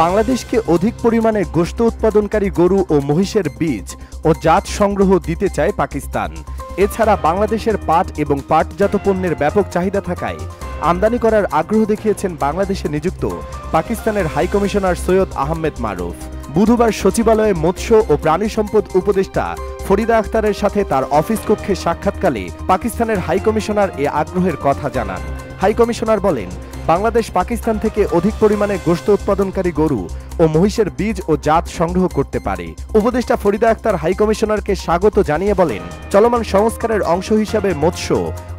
বাংলাদেশকে অধিক পরিমাণে গোশত উৎপাদনকারী গরু ও মহিষের বীজ ও জাত সংগ্রহ দিতে চায় পাকিস্তান। এছাড়া বাংলাদেশের পাট এবং পাটজাত পণ্যের ব্যাপক চাহিদা থাকায় আমদানি করার আগ্রহ দেখিয়েছেন বাংলাদেশে নিযুক্ত পাকিস্তানের হাইকমিশনার সৈয়দ আহমেদ মারুফ। বুধবার সচিবালয়ে মৎস্য ও প্রাণী সম্পদ উপদেষ্টা ফরিদা আক্তারের সাথে তার অফিস কক্ষে সাক্ষাৎকালে পাকিস্তানের হাইকমিশনার এ আগ্রহের কথা জানান। হাইকমিশনার বলেন, বাংলাদেশ পাকিস্তান থেকে অধিক পরিমাণে গোশত উৎপাদনকারী গরু ও মহিষের বীজ ও জাত সংগ্রহ করতে পারে। উপদেষ্টা ফরিদা আক্তার হাইকমিশনারকে স্বাগত জানিয়ে বলেন, চলমান সংস্কারের অংশ হিসাবে মৎস্য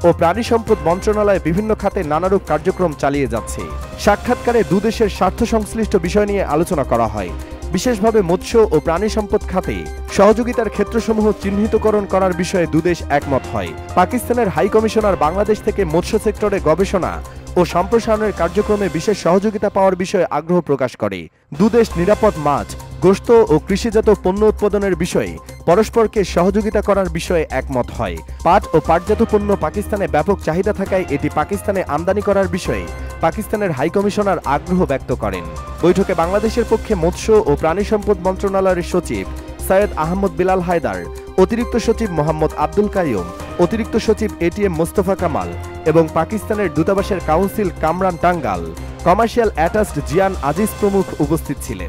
ও প্রাণী সম্পদ মন্ত্রণালয় বিভিন্ন খাতে নানারূপ কার্যক্রম চালিয়ে যাচ্ছে। সাক্ষাৎকারে দুদেশের স্বার্থ সংশ্লিষ্ট বিষয় নিয়ে আলোচনা করা হয়। বিশেষভাবে মৎস্য ও প্রাণী সম্পদ খাতে সহযোগিতার ক্ষেত্রসমূহ চিহ্নিতকরণ করার বিষয়ে দুদেশ একমত হয়। পাকিস্তানের হাইকমিশনার বাংলাদেশ থেকে মৎস্য সেক্টরে গবেষণা ও সম্প্রসারণের কার্যক্রমে বিশেষ সহযোগিতা পাওয়ার বিষয়ে আগ্রহ প্রকাশ করে। দুদেশ নিরাপদ মাছ, গোশত ও কৃষিজাত পণ্য উৎপাদনের বিষয়ে পরস্পরকে সহযোগিতা করার বিষয়ে একমত হয়। পাট ও পাটজাত পণ্য পাকিস্তানে ব্যাপক চাহিদা থাকায় এটি পাকিস্তানে আমদানি করার বিষয়ে পাকিস্তানের হাইকমিশনার আগ্রহ ব্যক্ত করেন। বৈঠকে বাংলাদেশের পক্ষে মৎস্য ও প্রাণী সম্পদ মন্ত্রণালয়ের সচিব সৈয়দ আহমদ বিলাল হায়দার, অতিরিক্ত সচিব মোহাম্মদ আব্দুল কাইয়ুম, অতিরিক্ত সচিব এটিএম মোস্তফা কামাল এবং পাকিস্তানের দূতাবাসের কাউন্সিল কামরান টাঙ্গাল, কমার্শিয়াল অ্যাটাচড জিয়ান আজিজ প্রমুখ উপস্থিত ছিলেন।